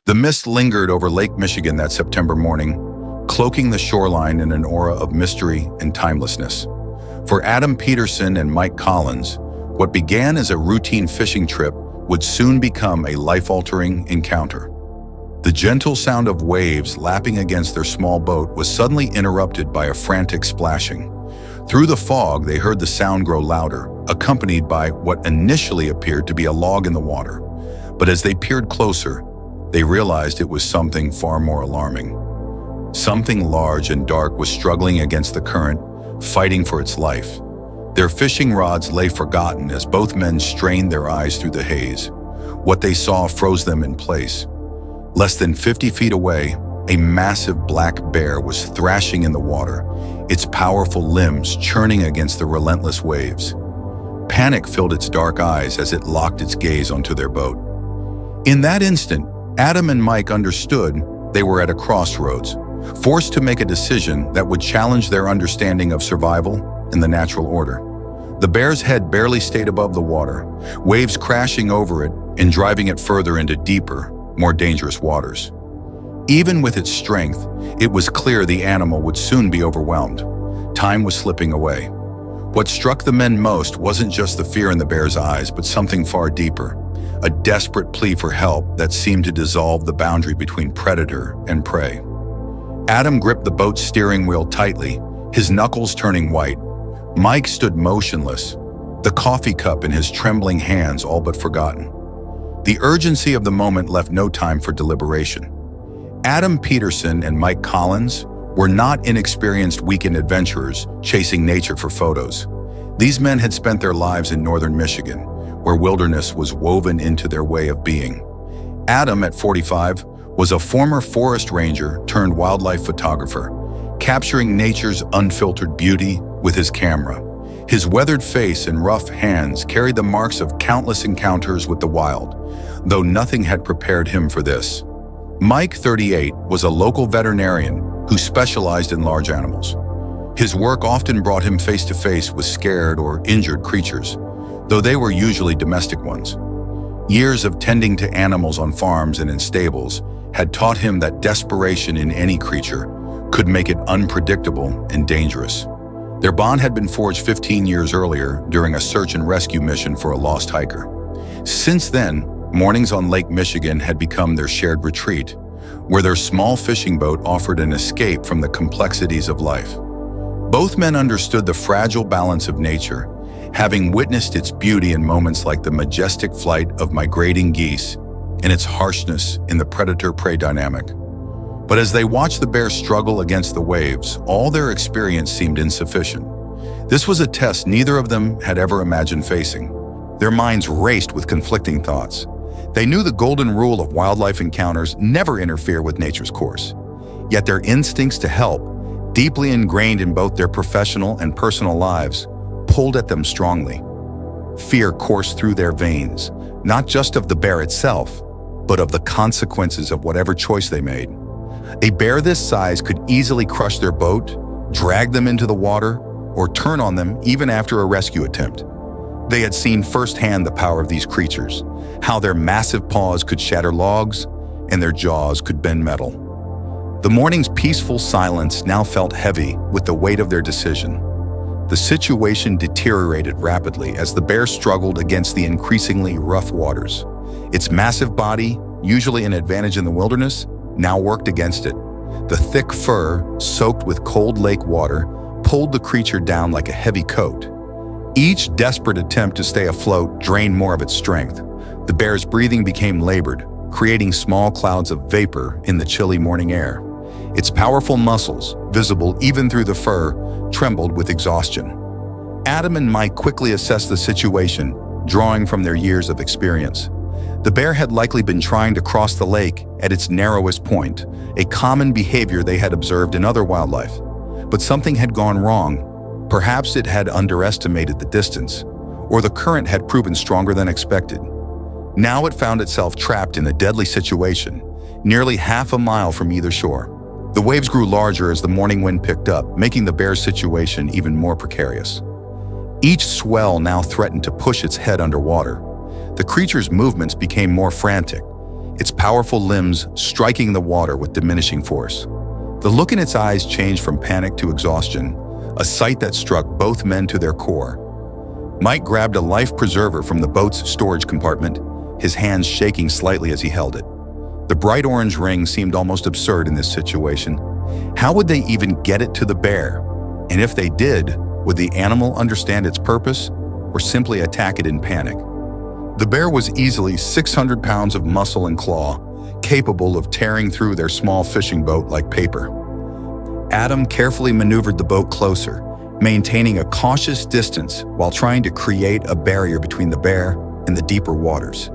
The mist lingered over Lake Michigan that September morning, cloaking the shoreline in an aura of mystery and timelessness. For Adam Peterson and Mike Collins, what began as a routine fishing trip would soon become a life-altering encounter. The gentle sound of waves lapping against their small boat was suddenly interrupted by a frantic splashing. Through the fog, they heard the sound grow louder, accompanied by what initially appeared to be a log in the water. But as they peered closer, they realized it was something far more alarming. Something large and dark was struggling against the current, fighting for its life. Their fishing rods lay forgotten as both men strained their eyes through the haze. What they saw froze them in place. Less than 50 feet away, a massive black bear was thrashing in the water, its powerful limbs churning against the relentless waves. Panic filled its dark eyes as it locked its gaze onto their boat. In that instant, Adam and Mike understood they were at a crossroads, forced to make a decision that would challenge their understanding of survival and the natural order. The bear's head barely stayed above the water, waves crashing over it and driving it further into deeper, more dangerous waters. Even with its strength, it was clear the animal would soon be overwhelmed. Time was slipping away. What struck the men most wasn't just the fear in the bear's eyes, but something far deeper, a desperate plea for help that seemed to dissolve the boundary between predator and prey. Adam gripped the boat's steering wheel tightly, his knuckles turning white. Mike stood motionless, the coffee cup in his trembling hands all but forgotten. The urgency of the moment left no time for deliberation. Adam Peterson and Mike Collins were not inexperienced weekend adventurers chasing nature for photos. These men had spent their lives in northern Michigan, where wilderness was woven into their way of being. Adam, at 45, was a former forest ranger turned wildlife photographer, capturing nature's unfiltered beauty with his camera. His weathered face and rough hands carried the marks of countless encounters with the wild, though nothing had prepared him for this. Mike, 38, was a local veterinarian who specialized in large animals. His work often brought him face to face with scared or injured creatures, though they were usually domestic ones. Years of tending to animals on farms and in stables had taught him that desperation in any creature could make it unpredictable and dangerous. Their bond had been forged 15 years earlier during a search and rescue mission for a lost hiker. Since then, mornings on Lake Michigan had become their shared retreat, where their small fishing boat offered an escape from the complexities of life. Both men understood the fragile balance of nature, having witnessed its beauty in moments like the majestic flight of migrating geese and its harshness in the predator-prey dynamic. But as they watched the bear struggle against the waves, all their experience seemed insufficient. This was a test neither of them had ever imagined facing. Their minds raced with conflicting thoughts. They knew the golden rule of wildlife encounters: never interfere with nature's course. Yet their instincts to help, deeply ingrained in both their professional and personal lives, pulled at them strongly. Fear coursed through their veins, not just of the bear itself, but of the consequences of whatever choice they made. A bear this size could easily crush their boat, drag them into the water, or turn on them even after a rescue attempt. They had seen firsthand the power of these creatures, how their massive paws could shatter logs and their jaws could bend metal. The morning's peaceful silence now felt heavy with the weight of their decision. The situation deteriorated rapidly as the bear struggled against the increasingly rough waters. Its massive body, usually an advantage in the wilderness, now worked against it. The thick fur, soaked with cold lake water, pulled the creature down like a heavy coat. Each desperate attempt to stay afloat drained more of its strength. The bear's breathing became labored, creating small clouds of vapor in the chilly morning air. Its powerful muscles, visible even through the fur, trembled with exhaustion. Adam and Mike quickly assessed the situation, drawing from their years of experience. The bear had likely been trying to cross the lake at its narrowest point, a common behavior they had observed in other wildlife. But something had gone wrong. Perhaps it had underestimated the distance, or the current had proven stronger than expected. Now it found itself trapped in a deadly situation, nearly half a mile from either shore. The waves grew larger as the morning wind picked up, making the bear's situation even more precarious. Each swell now threatened to push its head underwater. The creature's movements became more frantic, its powerful limbs striking the water with diminishing force. The look in its eyes changed from panic to exhaustion, a sight that struck both men to their core. Mike grabbed a life preserver from the boat's storage compartment, his hands shaking slightly as he held it. The bright orange ring seemed almost absurd in this situation. How would they even get it to the bear? And if they did, would the animal understand its purpose or simply attack it in panic? The bear was easily 600 pounds of muscle and claw, capable of tearing through their small fishing boat like paper. Adam carefully maneuvered the boat closer, maintaining a cautious distance while trying to create a barrier between the bear and the deeper waters.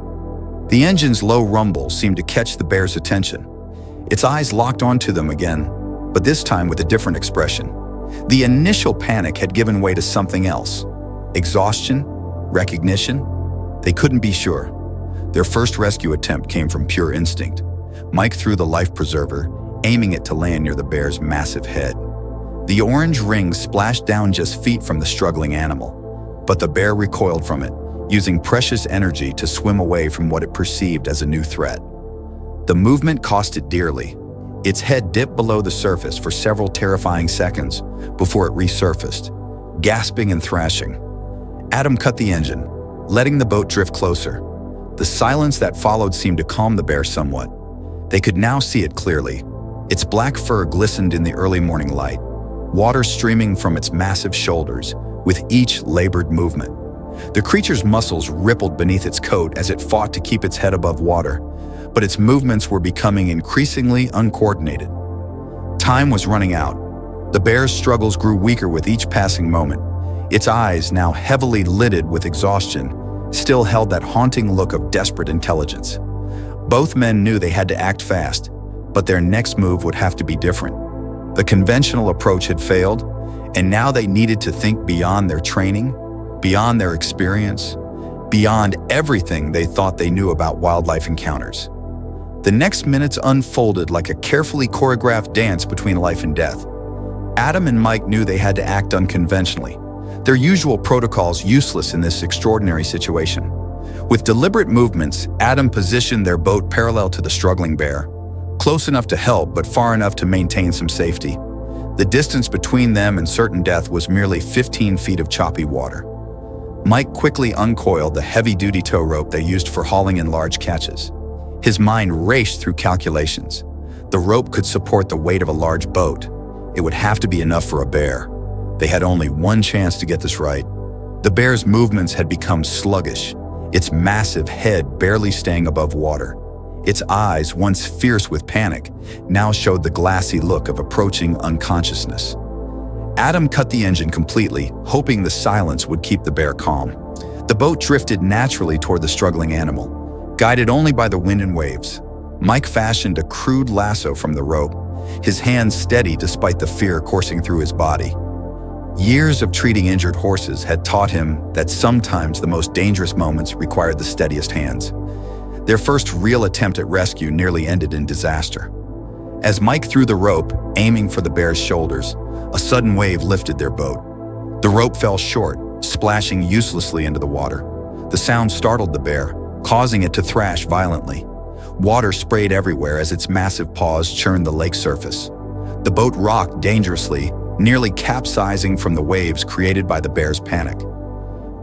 The engine's low rumble seemed to catch the bear's attention. Its eyes locked onto them again, but this time with a different expression. The initial panic had given way to something else. Exhaustion? Recognition? They couldn't be sure. Their first rescue attempt came from pure instinct. Mike threw the life preserver, aiming it to land near the bear's massive head. The orange ring splashed down just feet from the struggling animal, but the bear recoiled from it, using precious energy to swim away from what it perceived as a new threat. The movement cost it dearly. Its head dipped below the surface for several terrifying seconds before it resurfaced, gasping and thrashing. Adam cut the engine, letting the boat drift closer. The silence that followed seemed to calm the bear somewhat. They could now see it clearly. Its black fur glistened in the early morning light, water streaming from its massive shoulders with each labored movement. The creature's muscles rippled beneath its coat as it fought to keep its head above water, but its movements were becoming increasingly uncoordinated. Time was running out. The bear's struggles grew weaker with each passing moment. Its eyes, now heavily lidded with exhaustion, still held that haunting look of desperate intelligence. Both men knew they had to act fast, but their next move would have to be different. The conventional approach had failed, and now they needed to think beyond their training, beyond their experience, beyond everything they thought they knew about wildlife encounters. The next minutes unfolded like a carefully choreographed dance between life and death. Adam and Mike knew they had to act unconventionally, their usual protocols useless in this extraordinary situation. With deliberate movements, Adam positioned their boat parallel to the struggling bear, close enough to help but far enough to maintain some safety. The distance between them and certain death was merely 15 feet of choppy water. Mike quickly uncoiled the heavy-duty tow rope they used for hauling in large catches. His mind raced through calculations. The rope could support the weight of a large boat. It would have to be enough for a bear. They had only one chance to get this right. The bear's movements had become sluggish, its massive head barely staying above water. Its eyes, once fierce with panic, now showed the glassy look of approaching unconsciousness. Adam cut the engine completely, hoping the silence would keep the bear calm. The boat drifted naturally toward the struggling animal, guided only by the wind and waves. Mike fashioned a crude lasso from the rope, his hands steady despite the fear coursing through his body. Years of treating injured horses had taught him that sometimes the most dangerous moments required the steadiest hands. Their first real attempt at rescue nearly ended in disaster. As Mike threw the rope, aiming for the bear's shoulders, a sudden wave lifted their boat. The rope fell short, splashing uselessly into the water. The sound startled the bear, causing it to thrash violently. Water sprayed everywhere as its massive paws churned the lake surface. The boat rocked dangerously, nearly capsizing from the waves created by the bear's panic.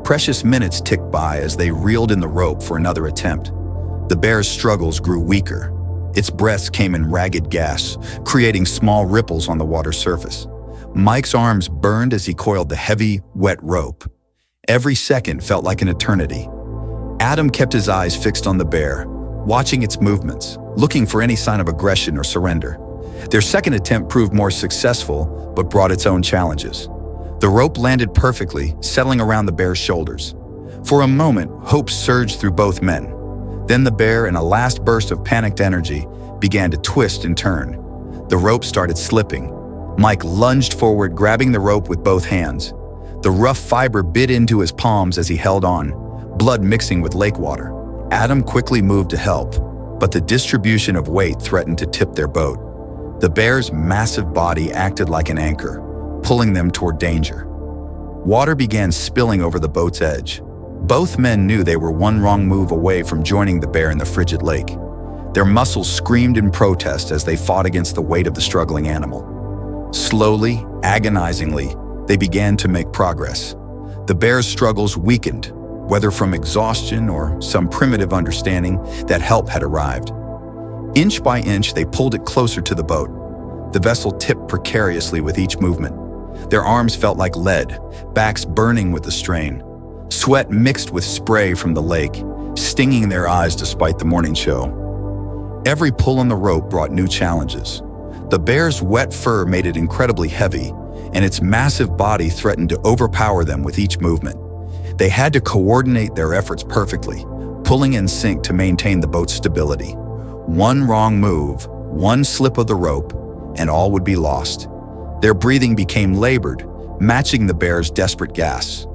Precious minutes ticked by as they reeled in the rope for another attempt. The bear's struggles grew weaker. Its breaths came in ragged gasps, creating small ripples on the water's surface. Mike's arms burned as he coiled the heavy, wet rope. Every second felt like an eternity. Adam kept his eyes fixed on the bear, watching its movements, looking for any sign of aggression or surrender. Their second attempt proved more successful, but brought its own challenges. The rope landed perfectly, settling around the bear's shoulders. For a moment, hope surged through both men. Then the bear, in a last burst of panicked energy, began to twist and turn. The rope started slipping. Mike lunged forward, grabbing the rope with both hands. The rough fiber bit into his palms as he held on, blood mixing with lake water. Adam quickly moved to help, but the distribution of weight threatened to tip their boat. The bear's massive body acted like an anchor, pulling them toward danger. Water began spilling over the boat's edge. Both men knew they were one wrong move away from joining the bear in the frigid lake. Their muscles screamed in protest as they fought against the weight of the struggling animal. Slowly, agonizingly, they began to make progress. The bear's struggles weakened, whether from exhaustion or some primitive understanding that help had arrived. Inch by inch, they pulled it closer to the boat. The vessel tipped precariously with each movement. Their arms felt like lead, backs burning with the strain. Sweat mixed with spray from the lake, stinging their eyes despite the morning show. Every pull on the rope brought new challenges. The bear's wet fur made it incredibly heavy, and its massive body threatened to overpower them with each movement. They had to coordinate their efforts perfectly, pulling in sync to maintain the boat's stability. One wrong move, one slip of the rope, and all would be lost. Their breathing became labored, matching the bear's desperate gasps.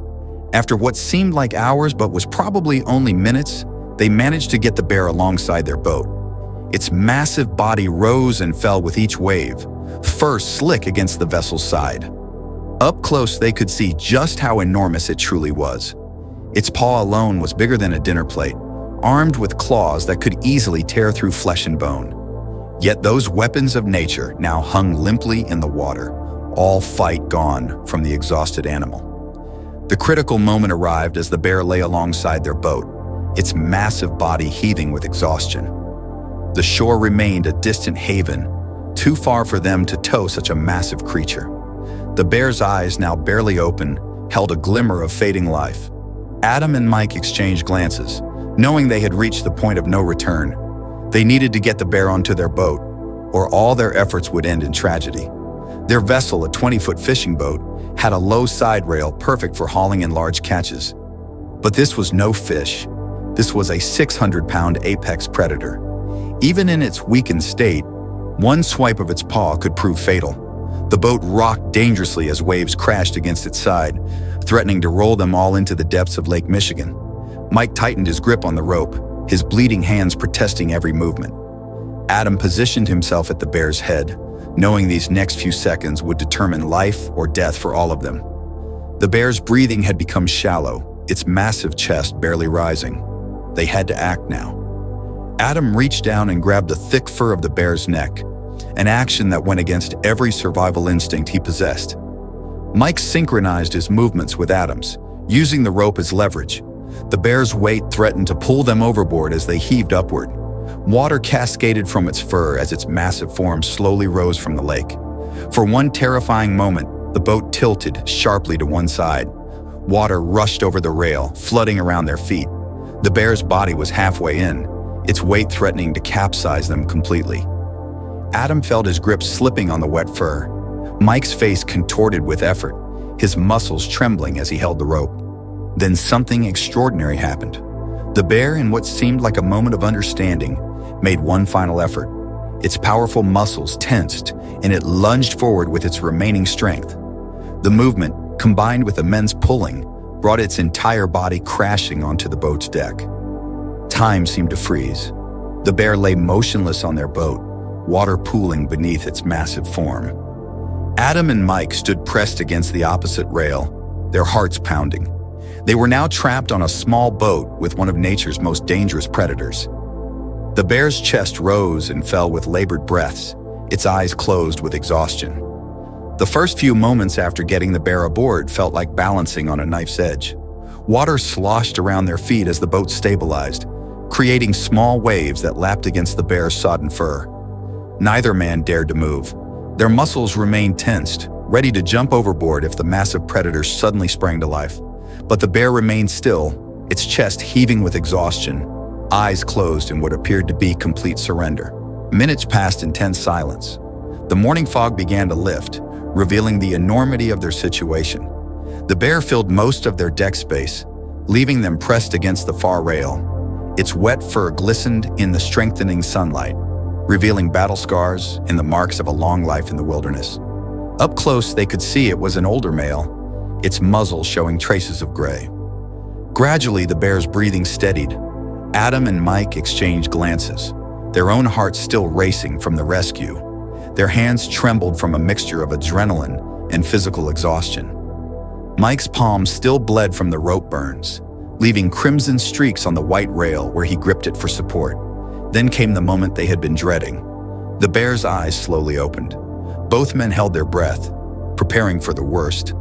After what seemed like hours but was probably only minutes, they managed to get the bear alongside their boat. Its massive body rose and fell with each wave, fur slick against the vessel's side. Up close, they could see just how enormous it truly was. Its paw alone was bigger than a dinner plate, armed with claws that could easily tear through flesh and bone. Yet those weapons of nature now hung limply in the water, all fight gone from the exhausted animal. The critical moment arrived as the bear lay alongside their boat, its massive body heaving with exhaustion. The shore remained a distant haven, too far for them to tow such a massive creature. The bear's eyes, now barely open, held a glimmer of fading life. Adam and Mike exchanged glances, knowing they had reached the point of no return. They needed to get the bear onto their boat, or all their efforts would end in tragedy. Their vessel, a 20-foot fishing boat, had a low side rail perfect for hauling in large catches. But this was no fish. This was a 600-pound apex predator. Even in its weakened state, one swipe of its paw could prove fatal. The boat rocked dangerously as waves crashed against its side, threatening to roll them all into the depths of Lake Michigan. Mike tightened his grip on the rope, his bleeding hands protesting every movement. Adam positioned himself at the bear's head, knowing these next few seconds would determine life or death for all of them. The bear's breathing had become shallow, its massive chest barely rising. They had to act now. Adam reached down and grabbed the thick fur of the bear's neck, an action that went against every survival instinct he possessed. Mike synchronized his movements with Adam's, using the rope as leverage. The bear's weight threatened to pull them overboard as they heaved upward. Water cascaded from its fur as its massive form slowly rose from the lake. For one terrifying moment, the boat tilted sharply to one side. Water rushed over the rail, flooding around their feet. The bear's body was halfway in, its weight threatening to capsize them completely. Adam felt his grip slipping on the wet fur. Mike's face contorted with effort, his muscles trembling as he held the rope. Then something extraordinary happened. The bear, in what seemed like a moment of understanding, made one final effort. Its powerful muscles tensed, and it lunged forward with its remaining strength. The movement, combined with immense pulling, brought its entire body crashing onto the boat's deck. Time seemed to freeze. The bear lay motionless on their boat, water pooling beneath its massive form. Adam and Mike stood pressed against the opposite rail, their hearts pounding. They were now trapped on a small boat with one of nature's most dangerous predators. The bear's chest rose and fell with labored breaths, its eyes closed with exhaustion. The first few moments after getting the bear aboard felt like balancing on a knife's edge. Water sloshed around their feet as the boat stabilized, creating small waves that lapped against the bear's sodden fur. Neither man dared to move. Their muscles remained tensed, ready to jump overboard if the massive predator suddenly sprang to life. But the bear remained still, its chest heaving with exhaustion, eyes closed in what appeared to be complete surrender. Minutes passed in tense silence. The morning fog began to lift, revealing the enormity of their situation. The bear filled most of their deck space, leaving them pressed against the far rail. Its wet fur glistened in the strengthening sunlight, revealing battle scars and the marks of a long life in the wilderness. Up close, they could see it was an older male, its muzzle showing traces of gray. Gradually, the bear's breathing steadied. Adam and Mike exchanged glances, their own hearts still racing from the rescue. Their hands trembled from a mixture of adrenaline and physical exhaustion. Mike's palms still bled from the rope burns, leaving crimson streaks on the white rail where he gripped it for support. Then came the moment they had been dreading. The bear's eyes slowly opened. Both men held their breath, preparing for the worst.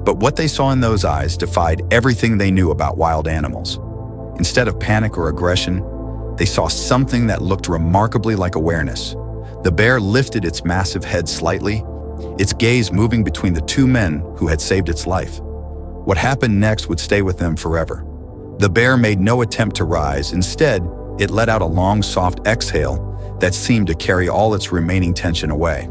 But what they saw in those eyes defied everything they knew about wild animals. Instead of panic or aggression, they saw something that looked remarkably like awareness. The bear lifted its massive head slightly, its gaze moving between the two men who had saved its life. What happened next would stay with them forever. The bear made no attempt to rise. Instead, it let out a long, soft exhale that seemed to carry all its remaining tension away.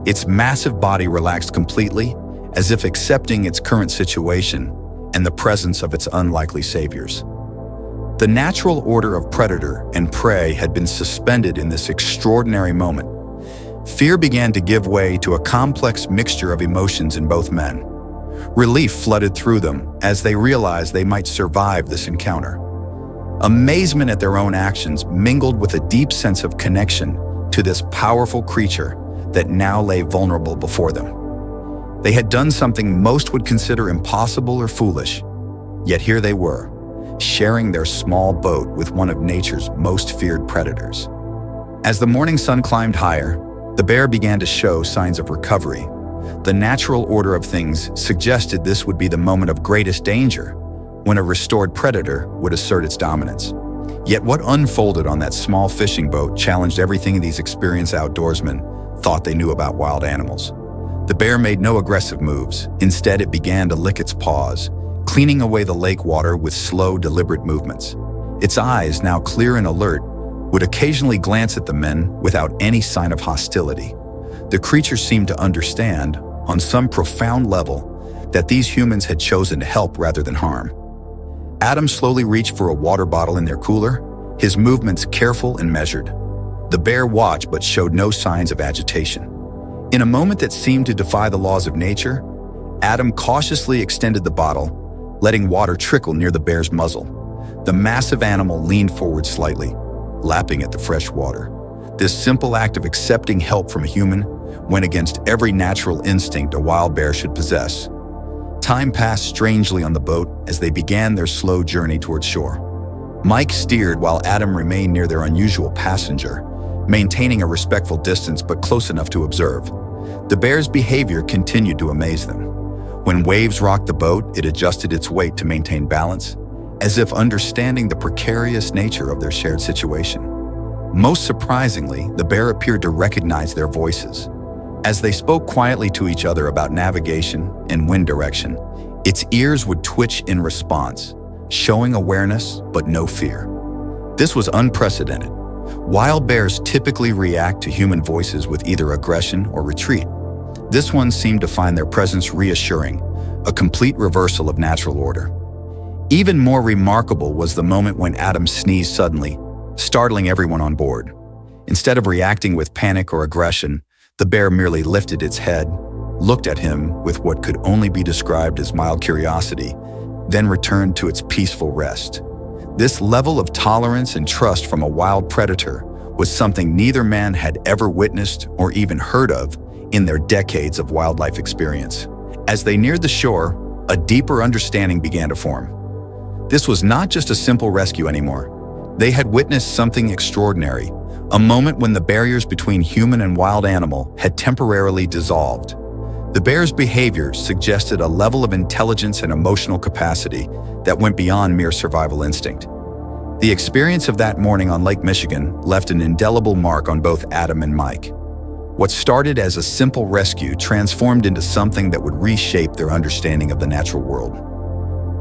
Its massive body relaxed completely, as if accepting its current situation and the presence of its unlikely saviors. The natural order of predator and prey had been suspended in this extraordinary moment. Fear began to give way to a complex mixture of emotions in both men. Relief flooded through them as they realized they might survive this encounter. Amazement at their own actions mingled with a deep sense of connection to this powerful creature that now lay vulnerable before them. They had done something most would consider impossible or foolish, yet here they were, sharing their small boat with one of nature's most feared predators. As the morning sun climbed higher, the bear began to show signs of recovery. The natural order of things suggested this would be the moment of greatest danger, when a restored predator would assert its dominance. Yet what unfolded on that small fishing boat challenged everything these experienced outdoorsmen thought they knew about wild animals. The bear made no aggressive moves. Instead, it began to lick its paws, cleaning away the lake water with slow, deliberate movements. Its eyes, now clear and alert, would occasionally glance at the men without any sign of hostility. The creature seemed to understand, on some profound level, that these humans had chosen to help rather than harm. Adam slowly reached for a water bottle in their cooler, his movements careful and measured. The bear watched but showed no signs of agitation. In a moment that seemed to defy the laws of nature, Adam cautiously extended the bottle, letting water trickle near the bear's muzzle. The massive animal leaned forward slightly, lapping at the fresh water. This simple act of accepting help from a human went against every natural instinct a wild bear should possess. Time passed strangely on the boat as they began their slow journey toward shore. Mike steered while Adam remained near their unusual passenger, maintaining a respectful distance but close enough to observe. The bear's behavior continued to amaze them. When waves rocked the boat, it adjusted its weight to maintain balance, as if understanding the precarious nature of their shared situation. Most surprisingly, the bear appeared to recognize their voices. As they spoke quietly to each other about navigation and wind direction, its ears would twitch in response, showing awareness but no fear. This was unprecedented. Wild bears typically react to human voices with either aggression or retreat. This one seemed to find their presence reassuring, a complete reversal of natural order. Even more remarkable was the moment when Adam sneezed suddenly, startling everyone on board. Instead of reacting with panic or aggression, the bear merely lifted its head, looked at him with what could only be described as mild curiosity, then returned to its peaceful rest. This level of tolerance and trust from a wild predator was something neither man had ever witnessed or even heard of in their decades of wildlife experience. As they neared the shore, a deeper understanding began to form. This was not just a simple rescue anymore. They had witnessed something extraordinary, a moment when the barriers between human and wild animal had temporarily dissolved. The bear's behavior suggested a level of intelligence and emotional capacity that went beyond mere survival instinct. The experience of that morning on Lake Michigan left an indelible mark on both Adam and Mike. What started as a simple rescue transformed into something that would reshape their understanding of the natural world.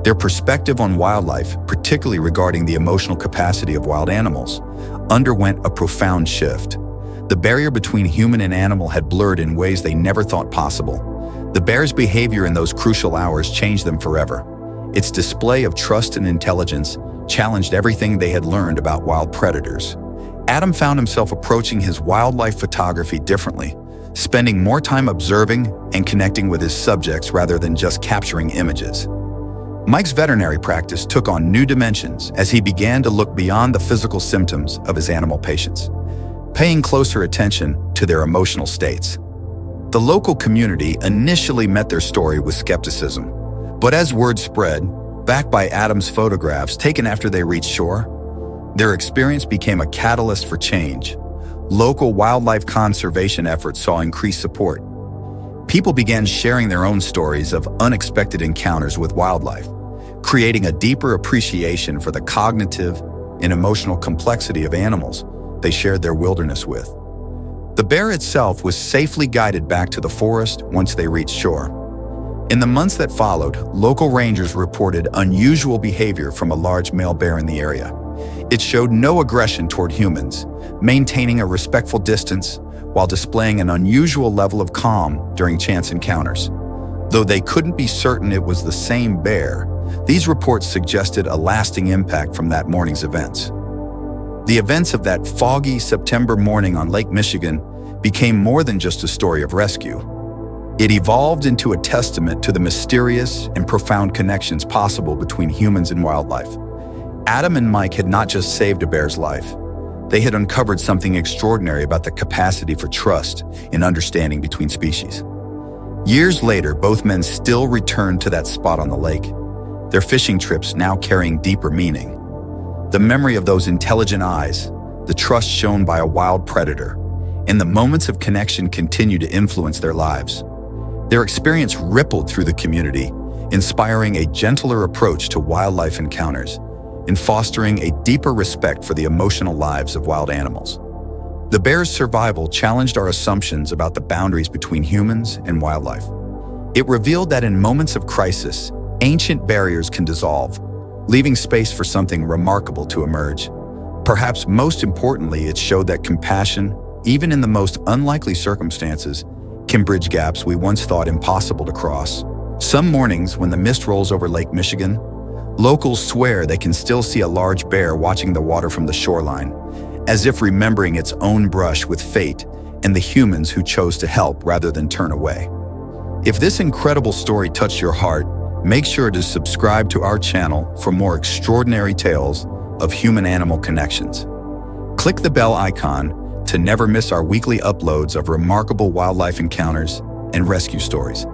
Their perspective on wildlife, particularly regarding the emotional capacity of wild animals, underwent a profound shift. The barrier between human and animal had blurred in ways they never thought possible. The bear's behavior in those crucial hours changed them forever. Its display of trust and intelligence challenged everything they had learned about wild predators. Adam found himself approaching his wildlife photography differently, spending more time observing and connecting with his subjects rather than just capturing images. Mike's veterinary practice took on new dimensions as he began to look beyond the physical symptoms of his animal patients, paying closer attention to their emotional states. The local community initially met their story with skepticism, but as word spread, backed by Adam's photographs taken after they reached shore, Their experience became a catalyst for change. Local wildlife conservation efforts saw increased support. People began sharing their own stories of unexpected encounters with wildlife, creating a deeper appreciation for the cognitive and emotional complexity of animals they shared their wilderness with. The bear itself was safely guided back to the forest once they reached shore. In the months that followed, local rangers reported unusual behavior from a large male bear in the area. It showed no aggression toward humans, maintaining a respectful distance while displaying an unusual level of calm during chance encounters. Though they couldn't be certain it was the same bear, these reports suggested a lasting impact from that morning's events. The events of that foggy September morning on Lake Michigan became more than just a story of rescue. It evolved into a testament to the mysterious and profound connections possible between humans and wildlife. Adam and Mike had not just saved a bear's life. They had uncovered something extraordinary about the capacity for trust and understanding between species. Years later, both men still returned to that spot on the lake, their fishing trips now carrying deeper meaning. The memory of those intelligent eyes, the trust shown by a wild predator, and the moments of connection continue to influence their lives. Their experience rippled through the community, inspiring a gentler approach to wildlife encounters and fostering a deeper respect for the emotional lives of wild animals. The bear's survival challenged our assumptions about the boundaries between humans and wildlife. It revealed that in moments of crisis, ancient barriers can dissolve, leaving space for something remarkable to emerge. Perhaps most importantly, it showed that compassion, even in the most unlikely circumstances, can bridge gaps we once thought impossible to cross. Some mornings, when the mist rolls over Lake Michigan, locals swear they can still see a large bear watching the water from the shoreline, as if remembering its own brush with fate and the humans who chose to help rather than turn away. If this incredible story touched your heart, make sure to subscribe to our channel for more extraordinary tales of human-animal connections. Click the bell icon to never miss our weekly uploads of remarkable wildlife encounters and rescue stories.